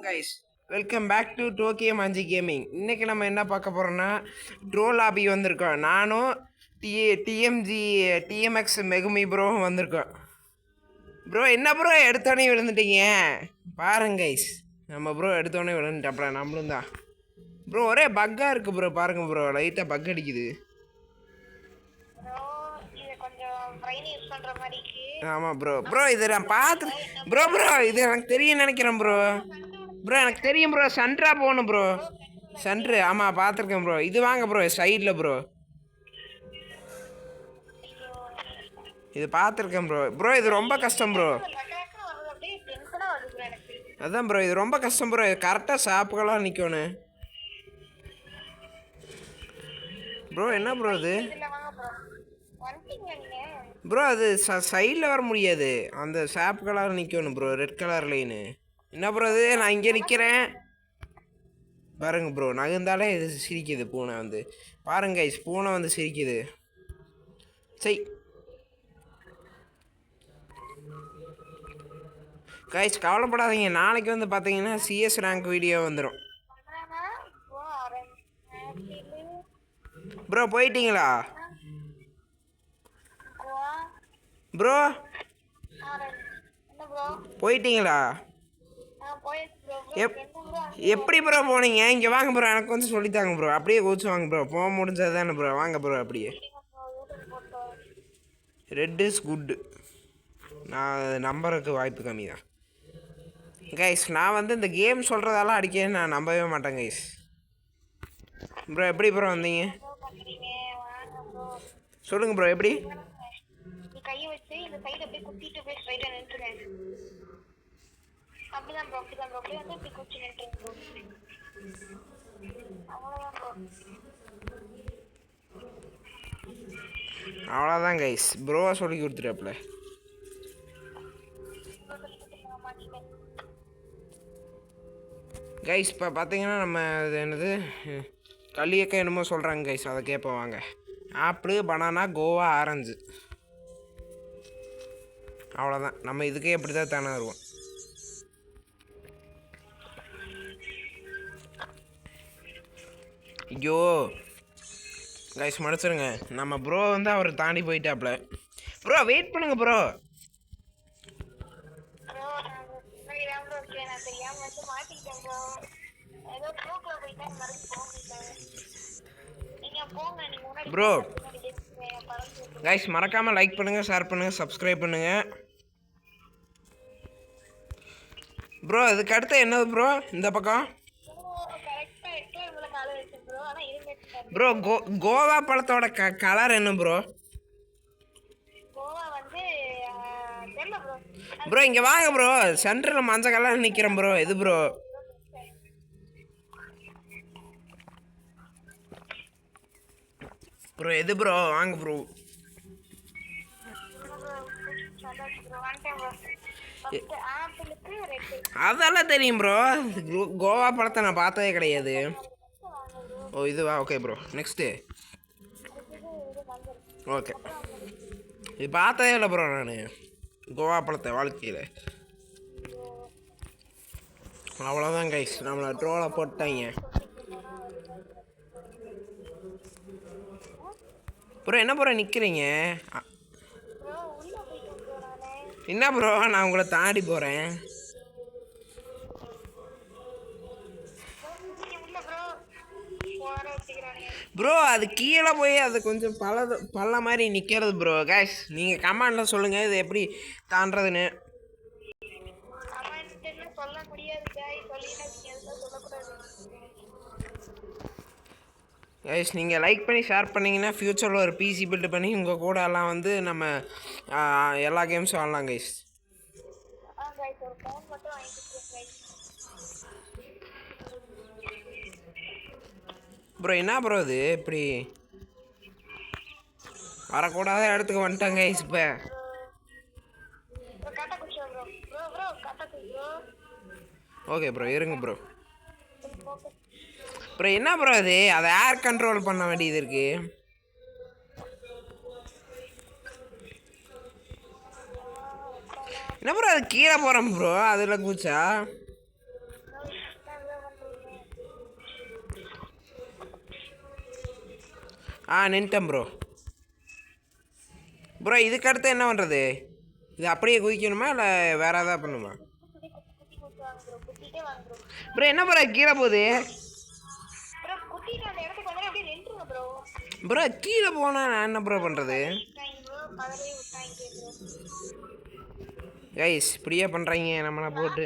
Guys, welcome back to Tokyo Manji gaming. இன்னைக்கு நம்ம என்ன பார்க்க போறோம்னா ட்ரோ லாபி வந்திருக்கோம். நானும் டிஎம்எக்ஸ் மெகுமி ப்ரோவும் வந்திருக்கோம். ப்ரோ என்ன ப்ரோ எடுத்தோடனே விழுந்துட்டீங்க? பாருங்க கைஸ், நம்ம ப்ரோ எடுத்தோடனே விழுந்துட்டாப்ல. நம்மளும் தான் ப்ரோ. ஒரே பக்கா இருக்கு ப்ரோ. பாருங்க ப்ரோ, லைட்டாக பக் அடிக்குது. ஆமாம் ப்ரோ. ப்ரோ இது நான் பார்த்து ப்ரோ இது எனக்கு தெரியும் நினைக்கிறேன் ப்ரோ. எனக்கு தெரியும் ப்ரோ. சென்ட்ரா போகணும் ப்ரோ. சென்ட்ரு, ஆமாம் பார்த்துருக்கேன் ப்ரோ. இது வாங்க ப்ரோ, சைடில் ப்ரோ. இது பார்த்துருக்கேன் ப்ரோ. இது ரொம்ப கஷ்டம் ப்ரோ. அதான் ப்ரோ, இது ரொம்ப கஷ்டம் ப்ரோ. கரெக்டாக சாப்புகளாக நிற்கணும் ப்ரோ. என்ன ப்ரோ இது ப்ரோ? அது சைடில் வர முடியாது. அந்த சாப் கலர் நிற்கணும் ப்ரோ, ரெட் கலர் லைனு. என்ன ப்ரோ இது? நான் இங்கே நிற்கிறேன் பாருங்க ப்ரோ. நகர்ந்தாலே இது சிரிக்குது பூனை வந்து. பாருங்க கைஸ், பூனை வந்து சிரிக்குது. சரி கைஸ், கவலைப்படாதீங்க. நாளைக்கு வந்து பார்த்தீங்கன்னா சிஎஸ் ரேங்க் வீடியோ வந்துடும் ப்ரோ. போயிட்டீங்களா ப்ரோ? போயிட்டீங்களா? எப்படி ப்ரோ போனீங்க? இங்கே வாங்க ப்ரோ, எனக்கு வந்து சொல்லித்தாங்க ப்ரோ. அப்படியே கோச்சு வாங்க ப்ரோ. போக முடிஞ்சது தானே ப்ரோ. வாங்க ப்ரோ. அப்படியே ரெட் இஸ் குட். நான் நம்பருக்கு வாய்ப்பு கம்மி தான் கைஸ். நான் வந்து இந்த கேம் சொல்கிறதெல்லாம் அடிக்க நான் நம்பவே மாட்டேன் கைஸ். ப்ரோ எப்படி ப்ரோ வந்தீங்க? சொல்லுங்கள் ப்ரோ. எப்படி கையை வச்சு இந்த சைடு அப்படியே குத்திட்டு போய் ஸ்ட்ரைட்டா நின்றுறேன். அப்படிதான் ப்ரோ. அப்படியே வந்து இப்படி குச்சி நின்றுறேன் ப்ரோ. அவ்வளோதான் ப்ரோ. அவ்வளோதான் கைஸ். ப்ரோவா சொல்லி கொடுத்துட்டாப்ல கைஸ். இப்போ பார்த்தீங்கன்னா நம்ம இது என்னது களியக்க என்னமோ சொல்கிறாங்க கைஸ். அதை கேட்போம் வாங்க. Apple, banana, Goa, orange. அவ்வளோதான். நம்ம இதுக்கே எப்படி தான் தானே வருவோம். ஐயோ கைஸ், மன்னிச்சிருங்க. நம்ம ப்ரோ வந்து அவர் தாண்டி போயிட்டாப்ல. ப்ரோ வெயிட் பண்ணுங்க ப்ரோ. ப்ரோ கைஸ், மறக்காமல் லைக் பண்ணுங்கள், ஷேர் பண்ணுங்கள், சப்ஸ்கிரைப் பண்ணுங்கள் ப்ரோ. இதுக்கு அடுத்து என்னது ப்ரோ? இந்த பக்கம் ப்ரோ கோவா பழத்தோட கலர் என்ன ப்ரோ? ப்ரோ இங்கே வாங்க ப்ரோ. சென்டரில் மஞ்சள் கலர் நிற்கிறேன் ப்ரோ. எது ப்ரோ? ப்ரோ எது ப்ரோ? வாங்க ப்ரோ. அதெல்லாம் தெரியும் ப்ரோ. கோவா பழத்தை நான் பார்த்ததே கிடையாது. ஓ இதுவா? Okay bro. Next okay. இது பார்த்ததே இல்லை ப்ரோ நான் கோவா பழத்தை வாழ்க்கையில். அவ்வளோதான் கைஸ், நம்மளை ட்ரோலை போட்டாங்க ப்ரோ. என்ன ப்ரோ நிற்கிறீங்க? என்ன ப்ரோ, நான் உங்களை தாண்டி போகிறேன். ப்ரோ அது கீழே போய் அது கொஞ்சம் பள்ள மாதிரி நிற்கிறது ப்ரோ. கைஸ் நீங்கள் கமெண்டில் சொல்லுங்கள் இது எப்படி தாண்டதுன்னு. கைஸ் நீங்கள் லைக் பண்ணி ஷேர் பண்ணிங்கன்னா ஃப்யூச்சரில் ஒரு பிசி பில்டு பண்ணி உங்கள் கூட எல்லாம் வந்து நம்ம எல்லா கேம்ஸும் ஆடலாம் கைஸ். ப்ரோ என்ன ப்ரோ இது? இப்படி வரக்கூடாத இடத்துக்கு வந்துட்டாங்க கைஸ். இப்போ ஓகே ப்ரோ, இருங்க ப்ரோ. என்ன ப்ரோ இது? அதை ஏர் கண்ட்ரோல் பண்ண வேண்டியது இருக்கு. என்ன ப்ரோ அது கீழே போகிறோம் ப்ரோ? அதில் கூச்சா நின்ட்டேன் ப்ரோ. ப்ரோ இதுக்கு அடுத்து என்ன பண்ணுறது? இது அப்படியே குதிக்கணுமா இல்லை வேறு எதாவது பண்ணுமா? ப்ரோ என்ன ப்ரோ கீழே போகுது? ப்ரோ கீழே போனால் நான் என்ன ப்ரோ பண்ணுறது? கைஸ் இப்படியே பண்ணுறாங்க நம்மளை போட்டு.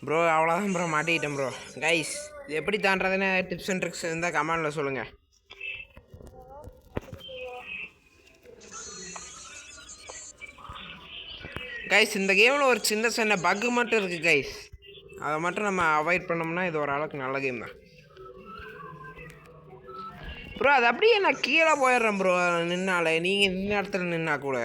ப்ரோ அவ்வளோதான் ப்ரோ, மாட்டிக்கிட்டேன் ப்ரோ. கைஸ் இது எப்படி தாண்டதுன்னு டிப்ஸ் அண்ட் ட்ரிக்ஸ் இருந்தால் கமெண்டில் சொல்லுங்கள். கைஸ் இந்த கேமில் ஒரு சின்ன சின்ன பக்கு மட்டும் இருக்குது கைஸ், அதை மட்டும் நம்ம அவாய்ட் பண்ணோம்னா இது ஓரளவுக்கு நல்ல கேம் தான் ப்ரோ. அது அப்படியே நான் கீழே போயிடுறேன் ப்ரோ நின்னாலே. நீங்கள் இந்த இடத்துல நின்னா கூட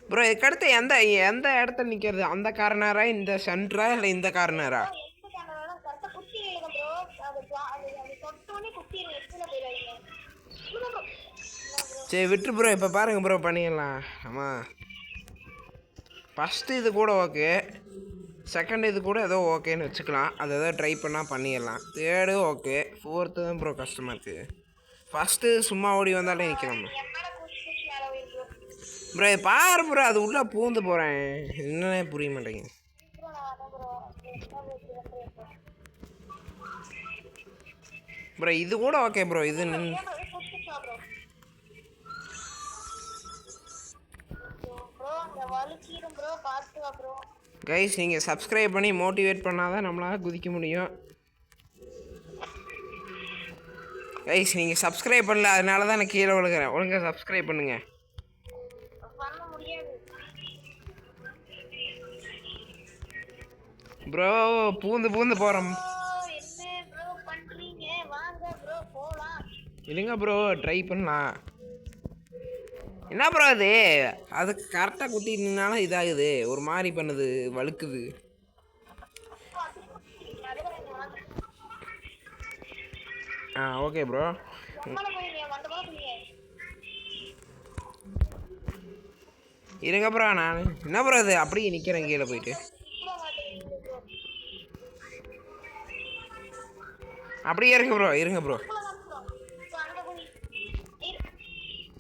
ப்ரோ இதுக்கடுத்து எந்த எந்த இடத்துல நிற்கிறது? அந்த கார்னரா, இந்த சென்டரா, இல்லை இந்த கார்னரா? சரி விட்டு ப்ரோ, இப்போ பாருங்க ப்ரோ பண்ணிடலாம். ஆமாம் ஃபஸ்ட்டு இது கூட ஓகே, செகண்ட் இது கூட ஏதோ ஓகேன்னு வச்சுக்கலாம். அது ஏதோ ட்ரை பண்ணால் பண்ணிடலாம். தேர்டு ஓகே, ஃபோர்த்து தான் ப்ரோ கஷ்டமாக இருக்குது. ஃபஸ்ட்டு சும்மா ஓடி வந்தாலே நிற்கலாம் ப்ரோ. பாரு ப்ரோ அது உள்ளே பூந்து போகிறேன், என்னன்னே புரிய மாட்டேங்குது ப்ரோ. இது கூட ஓகே ப்ரோ, இது கைஸ் நீங்கள் சப்ஸ்கிரைப் பண்ணி மோட்டிவேட் பண்ணால் தான் நம்மளால் குதிக்க முடியும். கைஸ் நீங்கள் சப்ஸ்கிரைப் பண்ணல, அதனால தான் நான் கீழே விழுகிறேன். ஒழுங்காக சப்ஸ்கிரைப் பண்ணுங்கள் ப்ரோ. பூந்து பூந்து போகிறோம். இல்லைங்க ப்ரோ ட்ரை பண்ணலாம். என்ன ப்ரோ அது அதுக்கு கரெக்டாக குத்தினாலும் இதாகுது, ஒரு மாதிரி பண்ணுது, வழுக்குது. Okay bro. இருங்க ப்ரோ, நான் என்ன ப்ரோ அது அப்படியே நிற்கிறேன் கீழே போயிட்டு. அப்படியே இருங்க ப்ரோ, இருங்க ப்ரோ.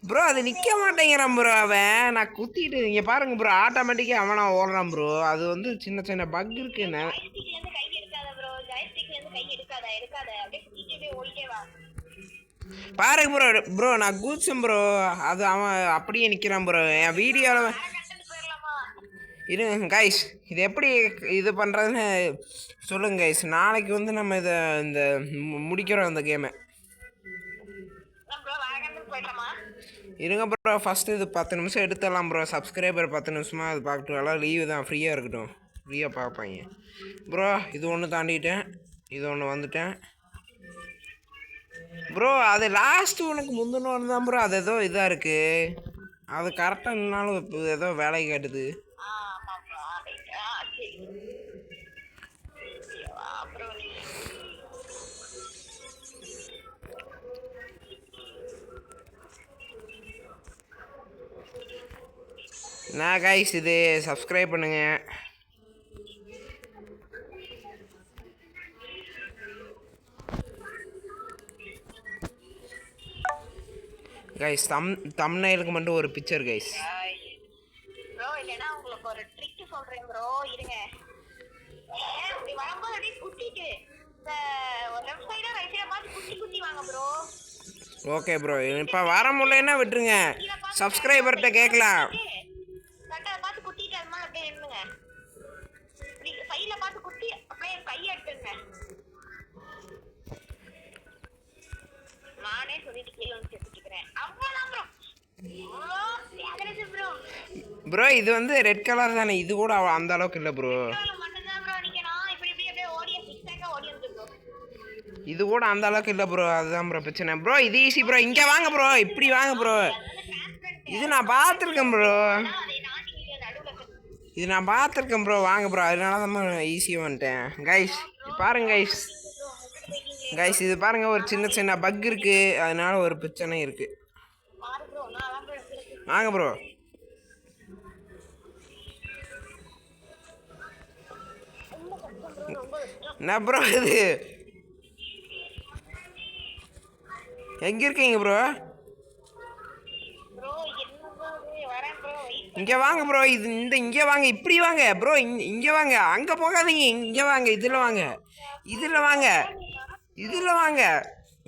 ப்ரோ அது நிற்க மாட்டேங்கிறான் ப்ரோ அவன். நான் குத்திட்டு இங்கே பாருங்க ப்ரோ, ஆட்டோமேட்டிக்காக அவனை ஓடுறான் ப்ரோ. அது வந்து சின்ன சின்ன பக் இருக்குன்னு பாருங்க ப்ரோ. ப்ரோ நான் குதிச்சேன் ப்ரோ, அது அவன் அப்படியே நிற்கிறான் ப்ரோ என் வீடியோவில். இருங்க கைஸ், இது எப்படி இது பண்ணுறதுன்னு சொல்லுங்க கைஸ். நாளைக்கு வந்து நம்ம இதை இந்த முடிக்கிறோம் இந்த கேமை. இருங்க ப்ரோ ஃபஸ்ட்டு இது 10 நிமிஷம் எடுத்துடலாம் ப்ரோ. சப்ஸ்கிரைபர் 10 நிமிஷமாக அது பார்க்கட்டும். எல்லாம் லீவு தான், ஃப்ரீயாக இருக்கட்டும், ஃப்ரீயாக பார்ப்பாங்க ப்ரோ. இது ஒன்று தாண்டிட்டேன், இது ஒன்று வந்துட்டேன் ப்ரோ. அது லாஸ்ட்டு உனக்கு முந்தின ஒன்று தான் ப்ரோ. அது ஏதோ இதாக இருக்குது, அது கரெக்டாக நின்னாலும் இப்போ ஏதோ வேலையை காட்டுது. நான் கைஸ் இது சப்ஸ்கிரைப் பண்ணுங்க கைஸ். தம்ப்நெயிலுக்கு மட்டும் ஒரு பிக்சர் கைஸ். ப்ரோ இல்லனா உங்களுக்கு ஒரு ட்ரிக் சொல்றேன் ப்ரோ, இருங்க. இப்படி வரும்போது அப்படியே குத்திட்டு லெஃப்ட் சைடா ரைட் சைடா பார்த்து குத்தி குத்தி வாங்க ப்ரோ. ஓகே ப்ரோ, இப்போ வர முடியலன்னா விட்டுருங்க, சப்ஸ்கிரைபர்கிட்ட கேட்கலாம். கரெக்டாக பார்த்து குத்திட்டு அது மாதிரி அப்படியே இருந்துங்க. இப்படி சைடில் பார்த்து குத்தி அப்படியே கையை எடுத்துருங்க. நானே சொல்லிட்டு கீழே வந்து சேர்த்துக்கிறேன். அவ்வளோதான் ப்ரோ. ப்ரோ ப்ரோ இது வந்து ரெட் கலர் தானே, இது கூட அந்த அளவுக்கு இல்லை ப்ரோ. இது கூட அந்த அளவுக்கு இல்லை ப்ரோ, அதுதான் ப்ரோ பிரச்சனை ப்ரோ. இது ஈஸி ப்ரோ, இங்கே வாங்க ப்ரோ, இப்படி வாங்க ப்ரோ. இது நான் பார்த்துருக்கேன் ப்ரோ, இது நான் பார்த்துருக்கேன் ப்ரோ. வாங்க ப்ரோ, அதனால தான் ஈஸியாக வந்துட்டேன் கைஸ். பாருங்க கைஸ், கைஸ் இது பாருங்க ஒரு சின்ன சின்ன பக் இருக்கு, அதனால ஒரு பிரச்சனை இருக்கு. பாரு ப்ரோ நான் அதான் ப்ரோ எடுத்துருக்கு. வாங்க ப்ரோ. ரொம்ப கஷ்டம் ப்ரோ, ரொம்ப கஷ்டம். என்ன ப்ரோ இது? எங்க இருக்கீங்க ப்ரோ? ப்ரோ என்ன ப்ரோ இது? வரேன் ப்ரோ. இங்க வாங்க ப்ரோ. இது இங்க வாங்க, இப்படி வாங்க ப்ரோ. இங்க வாங்க, அங்க போகாதீங்க, இங்க வாங்க. இதுல வாங்க, இதுல வாங்க, இதுல வாங்க.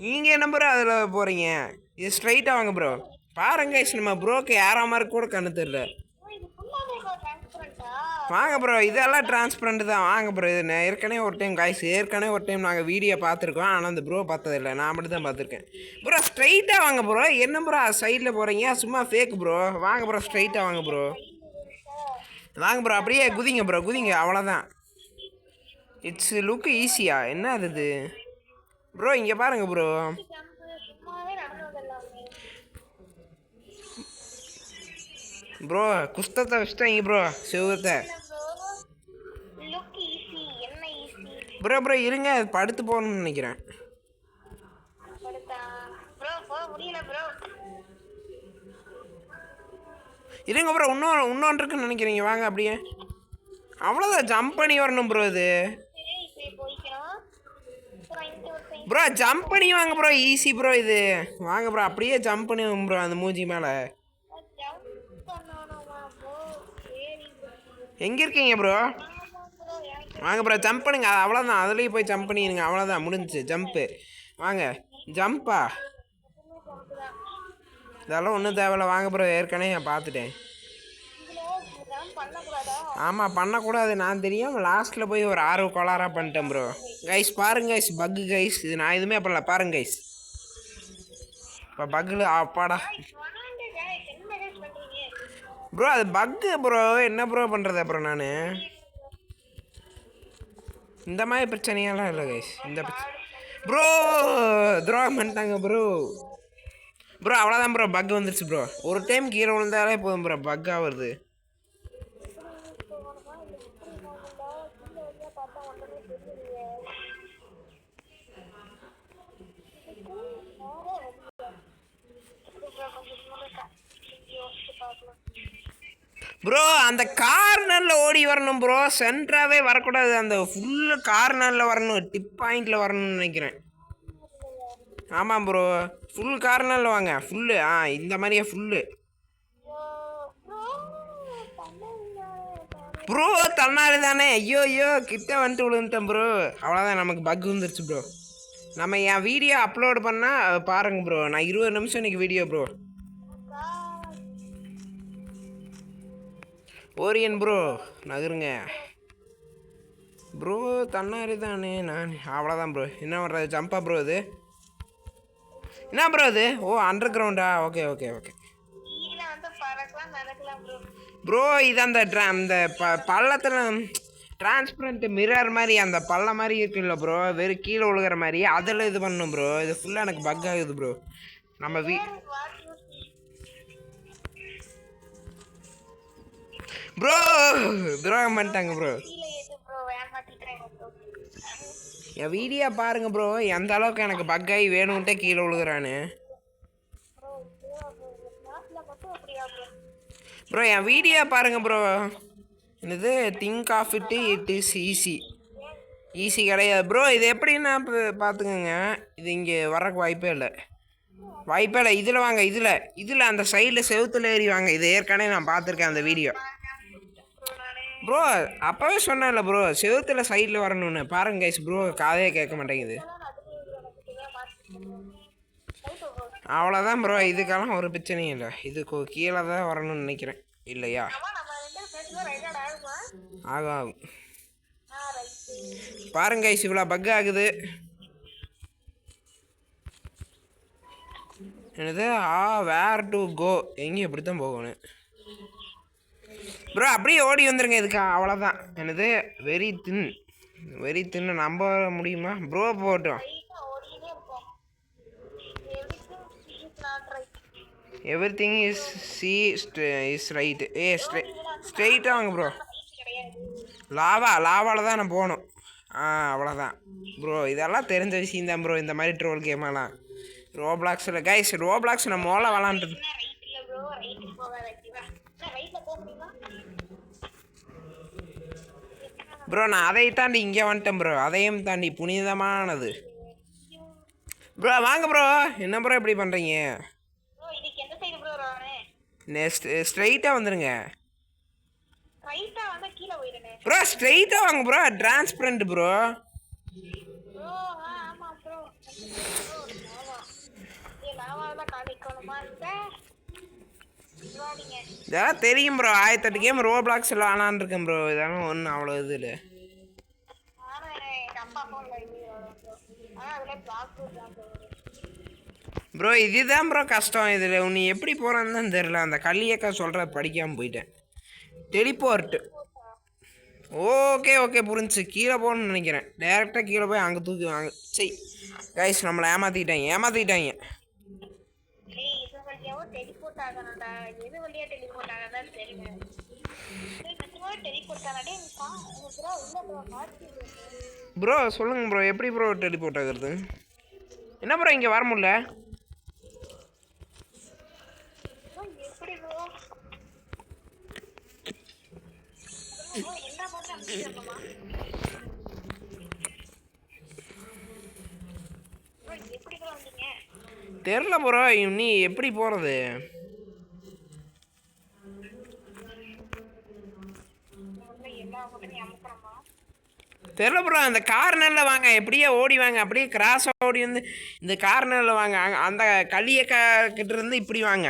நீங்க என்ன ப்ரோ அதுல போறீங்க? இது ஸ்ட்ரைட்டா வாங்க ப்ரோ. பாருங்க நம்ம ப்ரோக்கு யாரா மாதிரி கூட கண்ணு தெரியல. இது ஃபுல்லாவே ட்ரான்ஸ்பரண்டா? வாங்க ப்ரோ, இதெல்லாம் டிரான்ஸ்பரண்ட் தான். வாங்க ப்ரோ. இது ஏற்கனவே ஒரு டைம் காய்ஸ், ஏற்கனவே ஒரு டைம் நாங்கள் வீடியோ பார்த்துருக்கோம். ஆனால் அந்த ப்ரோ பார்த்ததில்லை, நான் மட்டும் தான் பார்த்துருக்கேன். ப்ரோ ஸ்ட்ரைட்டாக வாங்க ப்ரோ. என்ன ப்ரோ சைடில் போகிறீங்க? சும்மா ஃபேக் ப்ரோ. வாங்க ப்ரோ, ஸ்ட்ரைட்டாக வாங்க ப்ரோ. வாங்க ப்ரோ, அப்படியே குதிங்க ப்ரோ, குதிங்க, அவ்வளோதான். இட்ஸ் லுக் ஈஸியா? என்ன அது ப்ரோ? இங்கே பாருங்க ப்ரோ. சும்மாவே நடந்து வந்துடலாமே ப்ரோ குஸ்தத்தை வச்சுட்டாங்க ப்ரோ, சிவத்தை. ப்ரோ. லுக் ஈஸி, என்ன ஈஸி? ப்ரோ ப்ரோ இருங்க, படுத்து போகணும்னு நினைக்கிறேன். படுத்தா ப்ரோ போக முடியல ப்ரோ. இருங்க ப்ரோ, இன்னொன்று இருக்குன்னு நினைக்கிறீங்க. வாங்க அப்படியே, அவ்வளோதான். ஜம்ப் பண்ணி வரணும் ப்ரோ. இது இப்படி போய்க்கணும். அப்புறம் இந்த ஒரு சைடு ப்ரோ ஜம்ப் பண்ணி வாங்க ப்ரோ, ஈஸி ப்ரோ இது. வாங்க ப்ரோ, அப்படியே ஜம்ப் பண்ணி வாங்க ப்ரோ அந்த மூஞ்சி மேலே. ஜம்ப் பண்ணணுமா ப்ரோ? சரி ப்ரோ. எங்கே இருக்கீங்க ப்ரோ? ஆமா ப்ரோ, எனக்கு வாங்க ப்ரோ, ஜம்ப் பண்ணுங்க. அவ்வளோதான், அதுலேயே போய் ஜம்ப் பண்ணிடுங்க. அவ்வளோதான், முடிஞ்சிச்சு ஜம்ப்பு. வாங்க, ஜம்பா? ஜம்ப் தான். இதெல்லாம் ஒன்றும் தேவையில்ல. வாங்க ப்ரோ, ஏற்கனவே நான் பார்த்துட்டேன். இதுல ஜம்ப் பண்ணக்கூடாதா? ஆமாம், பண்ணக்கூடாது. நான் தெரியாமல் லாஸ்ட்டில் போய் ஒரு ஆர்வ கோளாறாக பண்ணிட்டேன் ப்ரோ. கைஸ் பாருங்க கைஸ், பக்கு கைஸ். இது நான் எதுவுமே பண்ணல, பாருங்க கைஸ். இப்போ பக்கில் அப்பாடா வாங்க guys, என்ன guys பண்றீங்க? ப்ரோ. அது பக்கு ப்ரோ. என்ன ப்ரோ பண்ணுறது அப்புறம்? நான் இந்த மாதிரி பிரச்சனையெல்லாம் இல்லை கைஸ். இந்த ப்ரோ துரோகம் பண்ணிட்டாங்க ப்ரோ. ப்ரோ அவ்வளோதான் ப்ரோ, பக் வந்துருச்சு ப்ரோ. ஒரு டைம் கீழே விழுந்தாலே போதும் ப்ரோ, பக்காக வருது. பார்த்தா ஒன்றுமே தெரியலையே. யோசிச்சு பார்க்கலாம். ப்ரோ அந்த கார்னரில் ஓடி வரணும் ப்ரோ, சென்டராகவே வரக்கூடாது. அந்த ஃபுல்லு கார்னரில் வரணும், டிப் பாயிண்டில் வரணும்னு நினைக்கிறேன். ஆமாம் ப்ரோ, ஃபுல் கார்னரில் வாங்க. ஃபுல்லு இந்த மாதிரியே ஃபுல்லு. ப்ரோ தன்னாரு தானே. ஐயோ ஐயோ, கிட்ட வந்துட்டு விழுந்துட்டேன் ப்ரோ. அவ்வளோதான், நமக்கு பக் வந்துருச்சு ப்ரோ. நம்ம என் வீடியோ அப்லோடு பண்ணால் பாருங்க ப்ரோ. நான் 20 நிமிஷம் இன்றைக்கி வீடியோ ப்ரோ. ஓரியன் ப்ரோ நகருங்க ப்ரோ. தன்னாரி தானே நான். அவ்வளோதான் ப்ரோ. என்ன பண்ணுறது? ஜம்பா ப்ரோ இது? என்ன ப்ரோ இது? ஓ அண்டர் கிரவுண்டா? Okay okay okay bro. இது அந்த அந்த பள்ளத்தில் டிரான்ஸ்பரண்ட் மிரர் மாதிரி அந்த பள்ளம் மாதிரி இருக்குல்ல ப்ரோ, வெறும் கீழே விழுகிற மாதிரி, அதில் இது பண்ணணும் ப்ரோ. இது ஃபுல்லாக எனக்கு பக் ஆகுது ப்ரோ. நம்ம ப்ரோ துரோகம் பண்ணிட்டாங்க ப்ரோ. என் வீடியோ பாருங்க ப்ரோ, எந்த அளவுக்கு எனக்கு பக் ஆகி வேணும்ன்ட்டே கீழே விழுகிறான்னு. ப்ரோ என் வீடியோ பாருங்க ப்ரோ. என்னது think of it is easy? Easy கிடையாது ப்ரோ. இது எப்படின்னா பார்த்துக்கோங்க, இது இங்கே வரக்கு வாய்ப்பே இல்லை, வாய்ப்பே இல்லை. இதில் வாங்க, இதில் அந்த சைடில் செவுத்துல ஏறி வாங்க. இது ஏற்கனவே நான் பார்த்துருக்கேன் அந்த வீடியோ ப்ரோ. அப்போவே சொன்னேன்ல ப்ரோ, செவுத்தில் சைடில் வரணும்னு. பாருங்க கைஸ், ப்ரோ காதையே கேட்க மாட்டேங்குது. அவ்வளோதான் ப்ரோ, இதுக்கெல்லாம் ஒரு பிரச்சனையும் இல்லை. இதுக்கு கீழே தான் வரணும்னு நினைக்கிறேன், இல்லையா? ஆகும். பாருங்க கைஸ், இவ்வளோ பக் ஆகுது. என்னது வேர் டு கோ? எங்கேயும் எப்படி தான் போகணும் ப்ரோ? அப்படியே ஓடி வந்துருங்க இதுக்கு, அவ்வளோதான். என்னது வெரி தின்னு நம்ப முடியுமா ப்ரோ? போட்டோம். Everything is right. ஸ்ட்ரெயிட்டாக வாங்க ப்ரோ. லாவாவில் தான் நான் போகணும். அவ்வளோதான் ப்ரோ. இதெல்லாம் தெரிஞ்ச விஷயம் தான் ப்ரோ, இந்த மாதிரி ட்ரோல் கேமெல்லாம். ரோப்ளாக்ஸில் கைஸ், ரோப்ளாக்ஸ் நம்ம மோளை விளாண்டுது ப்ரோ. நான் அதை தாண்டி இங்கே வந்துட்டேன் ப்ரோ, அதையும் தாண்டி புனிதமானது ப்ரோ. வாங்க ப்ரோ. என்ன ப்ரோ இப்படி பண்ணுறீங்க? ஸ்ட்ரைட்டாக வந்துடுங்க ப்ரோ. ஸ்ட்ரைட்டாக வாங்க ப்ரோ. Transparent bro. இதெல்லாம் தெரியும் ப்ரோ. 1008 கேம் ரோப்ளாக்ஸில் விளாண்டுருக்கேன் இருக்கேன் ப்ரோ. இதெல்லாம் ஒன்றும் அவ்வளோ இது இல்லை ப்ரோ. இதுதான் ப்ரோ கஷ்டம். இதில் நீ எப்படி போகிறான்னு தான் தெரில. அந்த கல்லியக்கா சொல்கிற படிக்காமல் போயிட்டேன். டெலிபோர்ட்டு. ஓகே ஓகே புரிஞ்சு. கீழே போகணும்னு நினைக்கிறேன். டேரெக்டாக கீழே போய் அங்கே தூக்கி வாங்க. சரி கைஸ், நம்மளை ஏமாற்றிட்டாங்க. ப்ரோ சொல்லுங்க ப்ரோ, எப்படி ப்ரோ டெலிபோர்ட் ஆகுறது? என்ன ப்ரோ இங்கே வர முடியல? தெரில ப்ரோ, நீ எப்படி போகிறது? தெரில ப்ரோ. அந்த கார்னரில் வாங்க, எப்படியே ஓடி வாங்க. அப்படியே கிராஸாக ஓடி வந்து இந்த கார்னரில் வாங்க. அந்த கிட்ட இருந்து இப்படி வாங்க.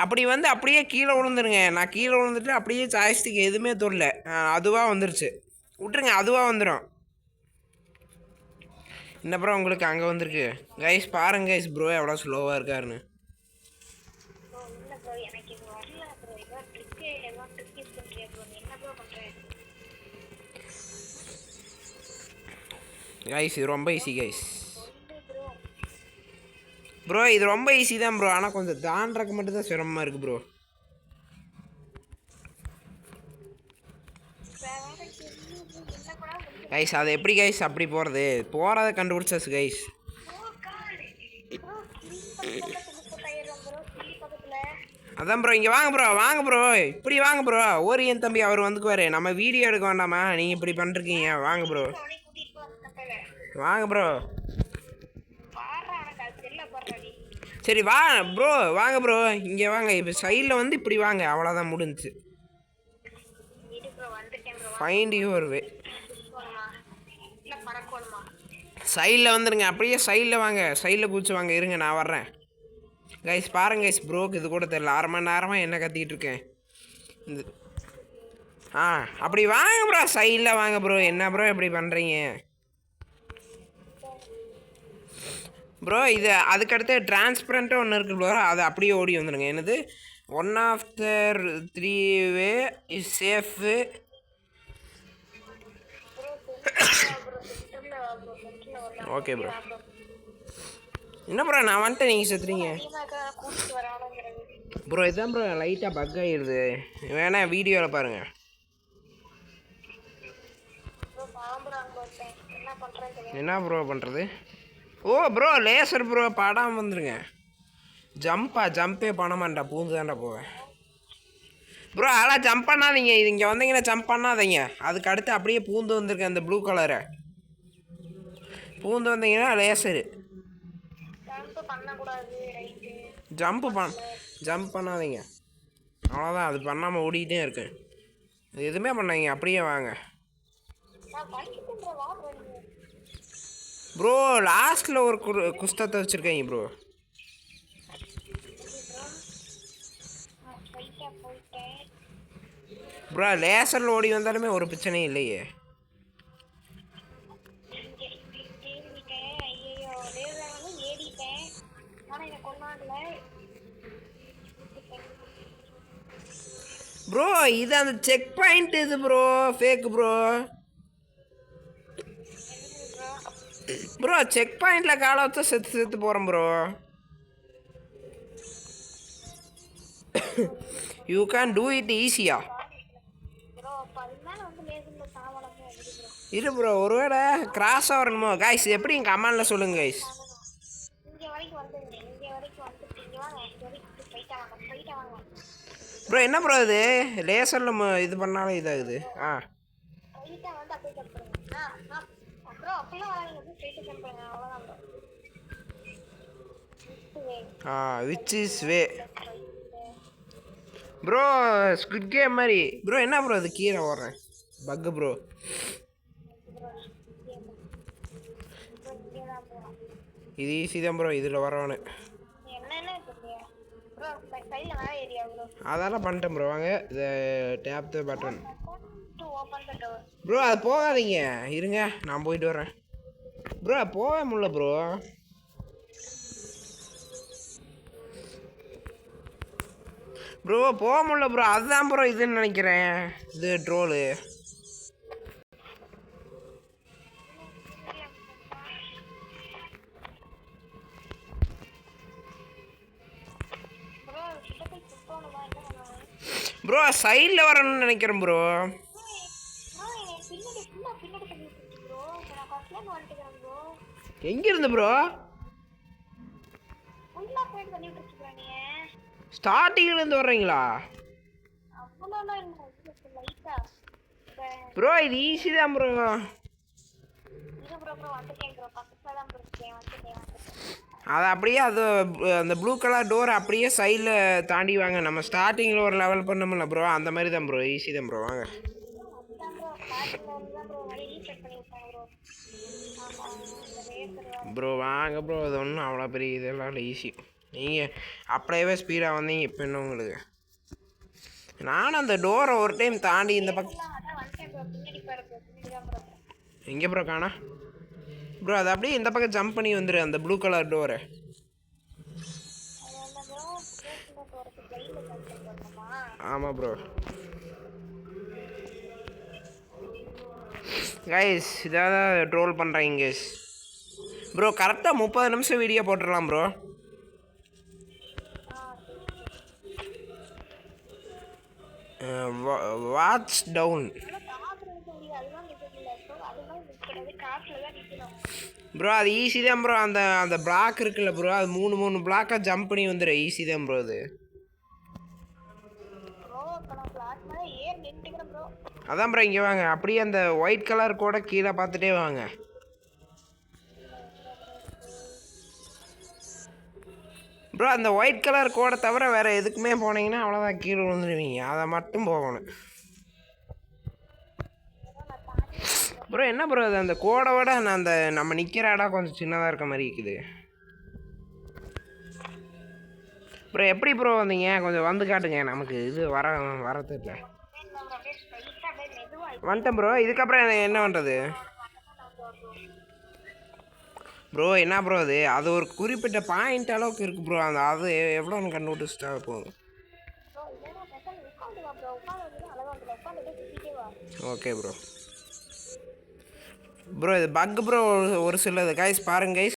அப்படி வந்து அப்படியே கீழே விழுந்துருங்க. நான் கீழே விழுந்துட்டு அப்படியே சாய்ஸ்டிக் எதுவுமே தொடல, அதுவாக வந்துருச்சு. விட்டுருங்க, அதுவாக வந்துடும். என்ன ப்ரோ உங்களுக்கு அங்கே வந்திருக்கு? கைஸ் பாருங்க கைஸ், ப்ரோ எவ்வளோ ஸ்லோவாக இருக்காருன்னு. கைஸ் இது ரொம்ப ஈஸி கைஸ். ப்ரோ இது ரொம்ப ஈஸி தான் ப்ரோ, ஆனால் கொஞ்சம் தாண்டறக்கு மட்டும் தான் சிரமமாக இருக்குது ப்ரோ. கைஸ் அது எப்படி கைஸ் அப்படி போகிறத கண்டுபிடிச்சாச்சு கைஸ். அதான் ப்ரோ, இங்கே வாங்க ப்ரோ இப்படி வாங்க ப்ரோ. ஓரியன் தம்பி அவர் வந்துக்குவார். நம்ம வீடியோ எடுக்க வேண்டாமா? நீங்கள் இப்படி பண்ணிருக்கீங்க. வாங்க ப்ரோ சரி ப்ரோ வாங்க ப்ரோ. இங்கே வாங்க. இப்போ சைடில் வந்து இப்படி வாங்க, அவ்வளோதான் முடிஞ்சிச்சு. Find your way. சைடில் வந்துடுங்க. அப்படியே சைடில் வாங்க, சைடில் குதிச்சு வாங்க. இருங்க நான் வர்றேன் கைஸ். பாருங்க கைஸ், ப்ரோக்கு இது கூட தெரியல. 1/2 மணி நேரமாக என்ன கத்திக்கிட்டு இருக்கேன். இந்த அப்படி வாங்க ப்ரோ, சைடில் வாங்க ப்ரோ. என்ன ப்ரோ இப்படி பண்ணுறீங்க ப்ரோ? இது அதுக்கடுத்து டிரான்ஸ்பரண்ட்டாக ஒன்று இருக்குது ப்ரோ, அது அப்படியே ஓடி வந்துடுங்க. என்னது 1 of the 3 way is safe. Okay bro. என்ன ப்ரோ நான் வந்துட்டேன், நீங்கள் செத்துறீங்க ப்ரோ. இதுதான் ப்ரோ லைட்டாக பக் ஆகிடுது. வேணா வீடியோவில் பாருங்கள். என்ன ப்ரோ பண்ணுறது? ஓ ப்ரோ லேசர் ப்ரோ, படாமல் வந்துடுங்க. ஜம்பே பண்ண மாட்டா, பூந்து தாண்டா போவேன் ப்ரோ. அதெல்லாம் ஜம்ப் பண்ணாதீங்க. இது இங்கே வந்தீங்கன்னா ஜம்ப் பண்ணாதீங்க. அதுக்கு அடுத்து அப்படியே பூந்து வந்துருக்கேன், அந்த ப்ளூ கலரை பூந்து வந்தீங்கன்னா லேசரு. ஜம்ப் பண்ணாதீங்க, அவ்வளோதான். அது பண்ணாமல் ஓடிக்கிட்டே இருக்கேன். அது எதுவுமே பண்ணாதீங்க, அப்படியே வாங்க ப்ரோ. லாஸ்ட்டில் ஒரு குஸ்தத்தை வச்சுருக்கீங்க ப்ரோ. ப்ரோ லேசரில் ஓடி வந்தாலுமே ஒரு பிரச்சனையும் இல்லையே. ப்ரோ இது அந்த செக் பாயிண்ட் இது bro, fake bro. Bro check பாயிண்டில் காலை வச்சா செத்து போகிறோம் bro. You can do it ஈஸியா. வந்து லேசில் சாவலமே வந்து ப்ரோ. இரு ப்ரோ ஒருவேளை கிராஸாக வரணுமோ கைஸ் எப்படி கமெண்டில் சொல்லுங்க கைஸ். இங்க வரைக்கும் வந்துருங்க. இங்க வரைக்கும் வந்துட்டு இங்க வாங்க. இங்க வரைக்கும் ஸ்ட்ரைட்டா வாங்க. ஸ்ட்ரைட்டா வாங்க. ப்ரோ என்ன ப்ரோ இது லேசரில் இது பண்ணாலும் இதாகுது. ஸ்ட்ரைட்டா வந்து அப்படியே ஜம்ப் பண்ணுங்க. ப்ரோ அப்படிலாம் வராதீங்க. அப்படியே ஸ்ட்ரைட்டா ஜம்ப் பண்ணுங்க. அவ்வளவுதான் bro. Which is way bro ஸ்குட் game மாதிரி. ப்ரோ என்ன ப்ரோ அது கீழே ஓடுறேன் பக்கு ப்ரோ. இது ஈஸி தான் ப்ரோ இதில் வரவனு. அதெல்லாம் பண்ணிட்டேன் ப்ரோ. வாங்க இதை டேப் த பட்டன். ப்ரோ அது போகாதீங்க இருங்க நான் போயிட்டு வரேன். ப்ரோ அது போக முடியல ப்ரோ. ப்ரோ போக முடியல ப்ரோ. அதுதான் ப்ரோ இதுன்னு நினைக்கிறேன். இது ட்ரோலு. ப்ரோ சைடில் வரணும்னு நினைக்கிறேன் ப்ரோ. எங்க இருந்து ப்ரோ? ஸ்டார்டிங்ல இருந்து வர்றீங்களா ப்ரோ? இது ஈஸி தான் ப்ரோ. அது அப்படியே அது அந்த ப்ளூ கலர் டோர் அப்படியே சைடில் தாண்டி வாங்க. நம்ம ஸ்டார்டிங்கில் ஒரு லெவல் பண்ணோம்ல ப்ரோ அந்த மாதிரி தான் ப்ரோ. ஈஸி தான் ப்ரோ. வாங்க ப்ரோ வாங்க ப்ரோ. அது ஒன்றும் அவ்வளோ பெரிய இதெல்லாம் இல்லை. ஈஸி. நீங்கள் அப்படியே ஸ்பீடாக வந்தீங்க. இப்போ என்ன உங்களுக்கு நானும் அந்த டோரை ஒரு டைம் தாண்டி இந்த பக்கம் எங்கே ப்ரோ காணா ப்ரோ? அது அப்படியே இந்த பக்கம் ஜம்ப் பண்ணி வந்துடு அந்த ப்ளூ கலர் டோரை. ஆமாம் ப்ரோ. கைஸ் இதாவது ட்ரோல் பண்ணுறீங்க கைஸ். ப்ரோ கரெக்டாக 30 நிமிஷம் வீடியோ போட்டுடலாம் ப்ரோ. Watch down bro. அது ஈஸி தான் ப்ரோ. அந்த அந்த பிளாக் இருக்குல்ல ப்ரோ, அது 3 பிளாக்காக ஜம்ப் பண்ணி வந்துடு. ஈஸி தான் ப்ரோ அது. அதான் ப்ரோ இங்கே வாங்க. அப்படியே அந்த ஒயிட் கலர் கூட கீழே பார்த்துட்டே வாங்க. ப்ரோ அந்த ஒயிட் கலர் கோடை தவிர வேறு எதுக்குமே போனீங்கன்னா அவ்வளோதான் கீழே விழுந்துடுவீங்க. அதை மட்டும் போகணும் ப்ரோ. என்ன ப்ரோ அது அந்த கோடோட அந்த நம்ம நிற்கிற இடம் கொஞ்சம் சின்னதாக இருக்க மாதிரி இருக்குது ப்ரோ. எப்படி ப்ரோ வந்தீங்க? கொஞ்சம் வந்து காட்டுங்க. நமக்கு இது வரது இல்லை. வந்துட்டேன் ப்ரோ. இதுக்கப்புறம் என்ன பண்ணுறது ப்ரோ? என்ன ப்ரோ அது ஒரு குறிப்பிட்ட பாயிண்ட் அளவுக்கு இருக்குது ப்ரோ. அந்த அது எவ்வளோன்னு கண்டுபிடிச்சிட்டா போதும். Okay bro. ப்ரோ இது பக் ப்ரோ ஒரு சிலது கைஸ் பாருங்க கைஸ்.